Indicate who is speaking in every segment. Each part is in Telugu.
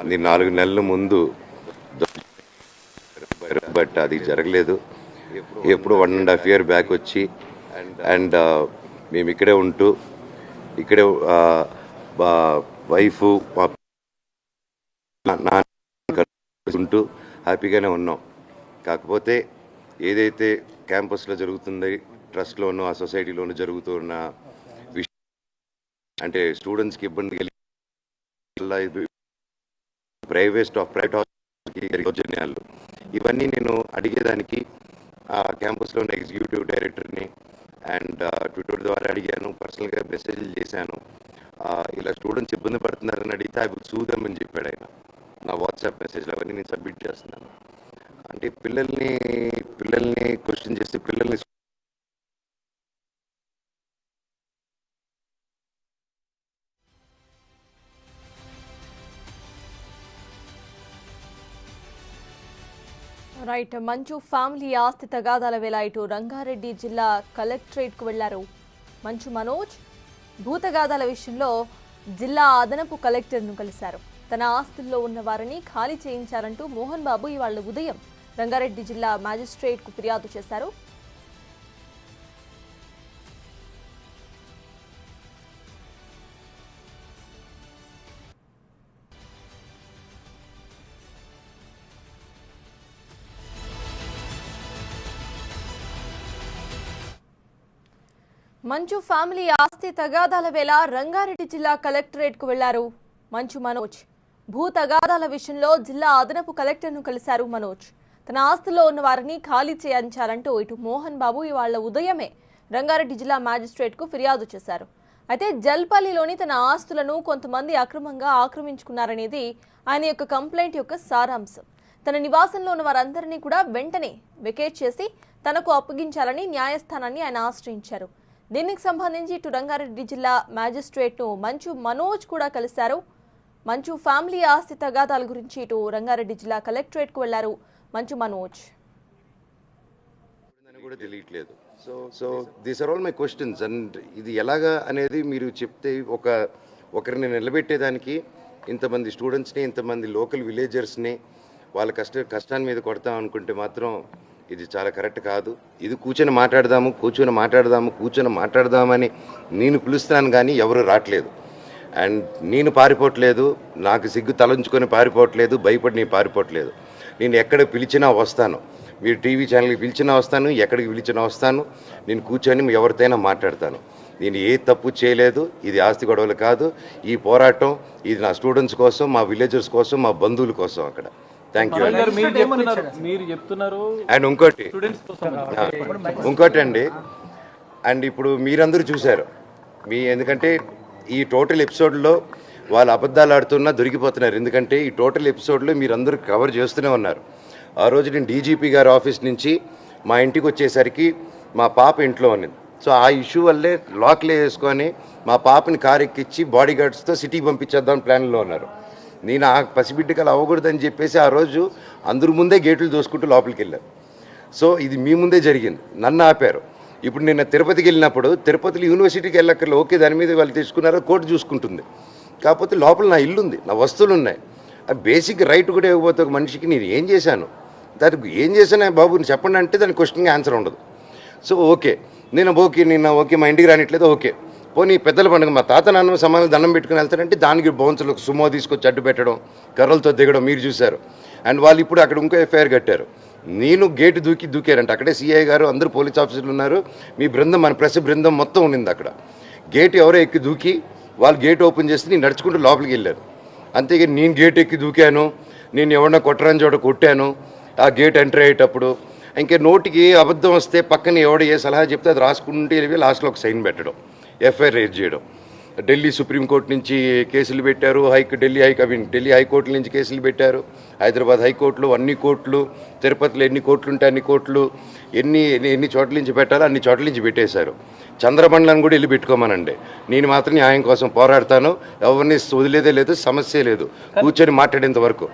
Speaker 1: 4 నెలల ముందు, బట్ అది జరగలేదు. ఎప్పుడు 1.5 year బ్యాక్ వచ్చి అండ్ మేము ఇక్కడే ఉంటూ ఇక్కడే వైఫ్ ఉంటూ హ్యాపీగానే ఉన్నాం. కాకపోతే ఏదైతే క్యాంపస్లో జరుగుతుంది, ట్రస్ట్లోనూ ఆ సొసైటీలోనూ జరుగుతున్న విషయం అంటే స్టూడెంట్స్కి ఇబ్బంది కలిగి ప్రైవేట్ దౌర్జన్యాలు ఇవన్నీ నేను అడిగేదానికి ఆ క్యాంపస్లో ఉన్న ఎగ్జిక్యూటివ్ డైరెక్టర్ని అండ్ ట్విట్టర్ ద్వారా అడిగాను, పర్సనల్గా మెసేజ్లు చేశాను. ఇలా స్టూడెంట్స్ ఇబ్బంది పడుతున్నారని అడిగితే ఐ విల్ సూ దెమ్ అని చెప్పాడు ఆయన. నా వాట్సాప్ మెసేజ్లు అవన్నీ నేను సబ్మిట్ చేస్తున్నాను. అంటే పిల్లల్ని క్వశ్చన్ చేసి పిల్లల్ని
Speaker 2: రైట్. మంచు ఫ్యామిలీ ఆస్తి తగాదాల వేళ ఇటు రంగారెడ్డి జిల్లా కలెక్టరేట్కు వెళ్లారు మంచు మనోజ్. భూతగాదాల విషయంలో జిల్లా అదనపు కలెక్టర్ను కలిశారు. తన ఆస్తుల్లో ఉన్న వారిని ఖాళీ చేయించారంటూ మోహన్ బాబు ఇవాళ ఉదయం రంగారెడ్డి జిల్లా మ్యాజిస్ట్రేట్కు ఫిర్యాదు చేశారు. మంచు ఫ్యామిలీ ఆస్తి తగాదాల వేళ రంగారెడ్డి జిల్లా కలెక్టరేట్కు వెళ్లారు మంచు మనోజ్. భూ తగాదాల విషయంలో జిల్లా అదనపు కలెక్టర్ను కలిశారు మనోజ్. తన ఆస్తుల్లో ఉన్న వారిని ఖాళీ చేయించాలంటూ ఇటు మోహన్ బాబు ఇవాళ ఉదయమే రంగారెడ్డి జిల్లా మ్యాజిస్ట్రేట్కు ఫిర్యాదు చేశారు. అయితే జల్పల్లిలోని తన ఆస్తులను కొంతమంది అక్రమంగా ఆక్రమించుకున్నారనేది ఆయన యొక్క కంప్లైంట్ యొక్క సారాంశం. తన నివాసంలో ఉన్న వారందరినీ కూడా వెంటనే వెకేట్ చేసి తనకు అప్పగించాలని న్యాయస్థానాన్ని ఆయన ఆశ్రయించారు. దీనికి సంబంధించి ఇటు రంగారెడ్డి జిల్లా మ్యాజిస్ట్రేట్ను మంచు మనోజ్ కూడా కలిశారు. మంచు ఫ్యామిలీ ఆస్తి తగాదాల గురించి ఇటు రంగారెడ్డి జిల్లా కలెక్టరేట్కు వెళ్లారు మంచు మనోజ్.
Speaker 1: కూడా తెలియట్లేదు. So these are all my questions. And ఇది ఎలాగా అనేది మీరు చెప్తే ఒకరిని నిలబెట్టేదానికి ఇంతమంది స్టూడెంట్స్ని, ఇంతమంది లోకల్ విలేజర్స్ని వాళ్ళ కష్టాన్ని మీద కొడతాం అనుకుంటే మాత్రం ఇది చాలా కరెక్ట్ కాదు. ఇది కూర్చొని మాట్లాడదామని నేను పిలుస్తున్నాను, కానీ ఎవరు రావట్లేదు. అండ్ నేను పారిపోవట్లేదు, నాకు సిగ్గు తలంచుకొని పారిపోవట్లేదు, భయపడి నేను పారిపోవట్లేదు. నేను ఎక్కడ పిలిచినా వస్తాను, మీరు టీవీ ఛానల్కి పిలిచినా వస్తాను, ఎక్కడికి పిలిచినా వస్తాను. నేను కూర్చొని ఎవరితోనైనా మాట్లాడతాను. నేను ఏ తప్పు చేయలేదు. ఇది ఆస్తి గొడవలు కాదు. ఈ పోరాటం ఇది నా స్టూడెంట్స్ కోసం, మా విలేజర్స్ కోసం, మా బంధువుల కోసం అక్కడ. Thank you. అండ్ ఇంకోటి అండి, అండ్ ఇప్పుడు మీరందరూ చూశారు. ఎందుకంటే ఈ టోటల్ ఎపిసోడ్లో వాళ్ళు అబద్ధాలు ఆడుతున్నా దొరికిపోతున్నారు. ఎందుకంటే ఈ టోటల్ ఎపిసోడ్లో మీరందరూ కవర్ చేస్తూనే ఉన్నారు. ఆ రోజు నేను డీజీపీ గారి ఆఫీస్ నుంచి మా ఇంటికి వచ్చేసరికి మా పాప ఇంట్లో ఉన్నది. సో ఆ ఇష్యూ వల్లే లాక్లే వేసుకొని మా పాపని కారు ఎక్కించి బాడీ గార్డ్స్తో సిటీకి పంపించేద్దాం ప్లాన్లో ఉన్నారు. నేను ఆ పసిబిడ్డకలు అవ్వకూడదని చెప్పేసి ఆ రోజు అందరి ముందే గేట్లు దోసుకుంటూ లోపలికి వెళ్ళారు. సో ఇది మీ ముందే జరిగింది, నన్ను ఆపారు. ఇప్పుడు నిన్న తిరుపతికి వెళ్ళినప్పుడు తిరుపతిలో యూనివర్సిటీకి వెళ్ళక్కర్లే, ఓకే దాని మీద వాళ్ళు తెచ్చుకున్నారో కోర్టు చూసుకుంటుంది. కాకపోతే లోపల నా ఇల్లు ఉంది, నా వస్తువులు ఉన్నాయి. ఆ బేసిక్ రైట్ కూడా ఇవ్వబోతే ఒక మనిషికి నేను ఏం చేశాను, దానికి ఏం చేశానే బాబు చెప్పండి అంటే దాని క్వశ్చన్కి ఆన్సర్ ఉండదు. సో ఓకే నిన్న ఓకే మా ఇంటికి రానిట్లేదు, ఓకే పోనీ పెద్దల పండుగ మా తాత నాన్న సమాధానం దండం పెట్టుకుని వెళ్తారంటే దానికి బౌన్సర్లకు సుమో తీసుకొచ్చి అడ్డు పెట్టడం, కర్రలతో దిగడం మీరు చూశారు. అండ్ వాళ్ళు ఇప్పుడు అక్కడ ఇంకో ఎఫ్ఐఆర్ కట్టారు. నేను గేటు దూకారంట. అక్కడే సిఐ గారు అందరూ పోలీస్ ఆఫీసర్లు ఉన్నారు, మీ బృందం మన ప్రెస్ బృందం మొత్తం ఉండింది అక్కడ. గేటు ఎవరో ఎక్కి దూకి వాళ్ళు గేట్ ఓపెన్ చేసి నేను నడుచుకుంటూ లోపలికి వెళ్ళాను. అంతేగాని నేను గేట్ ఎక్కి దూకాను, నేను ఎవరన్నా కొట్టరాని చోట కొట్టాను ఆ గేట్ ఎంటర్ అయ్యేటప్పుడు. ఇంకే నోటికి అబద్ధం వస్తే పక్కన ఎవడ ఏ సలహా చెప్తే అది రాసుకుంటే లాస్ట్లో ఒక సైన్ పెట్టడం, ఎఫ్ఐఆర్ రేజ్ చేయడం. ఢిల్లీ సుప్రీంకోర్టు నుంచి కేసులు పెట్టారు, ఢిల్లీ హైకోర్టుల నుంచి కేసులు పెట్టారు, హైదరాబాద్ హైకోర్టులు, అన్ని కోర్టులు, తిరుపతిలో ఎన్ని కోర్టులు ఉంటే అన్ని కోర్టులు, ఎన్ని చోట్ల నుంచి పెట్టాలో అన్ని చోట్ల నుంచి పెట్టేశారు. చంద్రమండలాన్ని కూడా వెళ్ళి పెట్టుకోమనండి, నేను మాత్రం న్యాయం కోసం పోరాడతాను. ఎవరిని వదిలేదే లేదు, సమస్య లేదు, కూర్చొని మాట్లాడేంత వరకు.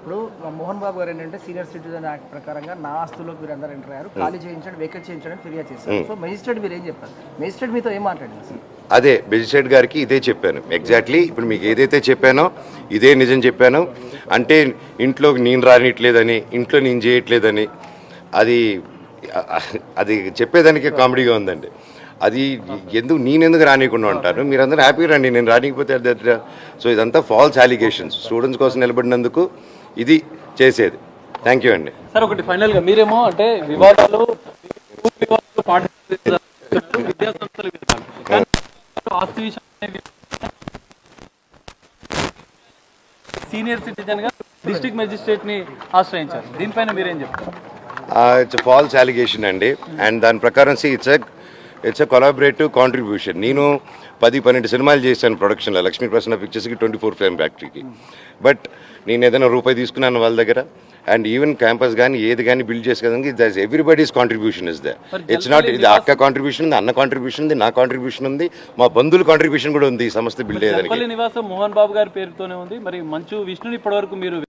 Speaker 3: ఇప్పుడు మోహన్ బాబు గారు ఏంటంటే సీనియర్ సిటిజన్ యాక్ట్ ప్రకారంగా నా ఆస్తులోకి వీరందరూ ఎంటర్ అయ్యారు, ఖాళీ చేయించండి, వేకెట్ చేయించండి ఫిర్యాదు చేశారు. సో మెజిస్ట్రేట్ మీరు ఏం చెప్పారు? మెజిస్ట్రేట్ మీతో ఏం మాట్లాడింది సార్?
Speaker 1: అదే మెజిస్ట్రేట్ గారికి ఇదే చెప్పాను ఎగ్జాక్ట్లీ. ఇప్పుడు మీకు ఏదైతే చెప్పానో ఇదే నిజం చెప్పాను. అంటే ఇంట్లోకి నేను రానిట్లేదని, ఇంట్లో నేను చేయట్లేదని, అది అది చెప్పేదానికి కామెడీగా ఉందండి. అది నేనెందుకు రానియకుండా ఉంటాను, మీరందరూ హ్యాపీగా రండి, నేను రానికపోతే సో ఇదంతా ఫాల్స్ అలిగేషన్స్. స్టూడెంట్స్ కోసం నిలబడినందుకు ఇది చేసేది. థ్యాంక్ యూ అండి.
Speaker 4: సార్ ఒకటి ఫైనల్ గా మీరేమో అంటే వివాదాలు విద్యా సంస్థల విధానం కానీ ఆస్తి విషయం సీనియర్ సిటిజన్ గా డిస్ట్రిక్ట్ మెజిస్ట్రేట్ ని ఆశ్రయించారు. దీనిపైన మీరేం చెప్తారు?
Speaker 1: ఇట్స్ ఫాల్స్ అలిగేషన్ అండి. అండ్ దాని ప్రకారం ఇట్స్ ఎ కొలాబరేటివ్ కాంట్రిబ్యూషన్. నేను 10-12 సినిమాలు చేశాను ప్రొడక్షన్లో, లక్ష్మీ ప్రసన్న పిక్చర్స్కి, 24 ఫిల్మ్ ఫ్యాక్టరీకి. బట్ నేను ఏదైనా రూపాయి తీసుకున్నాను వాళ్ళ దగ్గర. అండ్ ఈవెన్ క్యాంపస్ కానీ ఏది కానీ బిల్డ్ చేసేదానికి thus everybody's contribution is there. It's not ఇది అక్క కాంట్రిబ్యూషన్ ఉంది, అన్న కాంట్రిబ్యూషన్ ఉంది, నా కాంట్రిబ్యూషన్ ఉంది, మా బంధువుల కాంట్రిబ్యూషన్ కూడా ఉంది ఈ సంస్థ బిల్డ్ అయ్యేదానికి.
Speaker 4: జలపల్లి నివాసం మోహన్ బాబు గారి పేరుతోనే ఉంది. మరి మంచు విష్ణుని ఇప్పటివరకు మీరు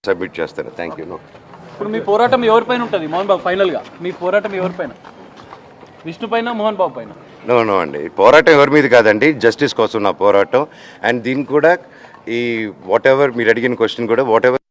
Speaker 1: సబ్మిట్ చేస్తాను. Thank you.
Speaker 4: ఇప్పుడు మీ పోరాటం ఎవరిపైన ఉంటుంది మోహన్ బాబు? ఫైనల్ గా మీ పోరాటం ఎవరిపైన? విష్ణు పైన, మోహన్ బాబు పైన?
Speaker 1: నో అండి, పోరాటం ఎవరి మీద కాదండి, జస్టిస్ కోసం నా పోరాటం. అండ్ దీనికి కూడా ఈ వాట్ ఎవర్ మీరు అడిగిన క్వశ్చన్ కూడా వాట్ ఎవర్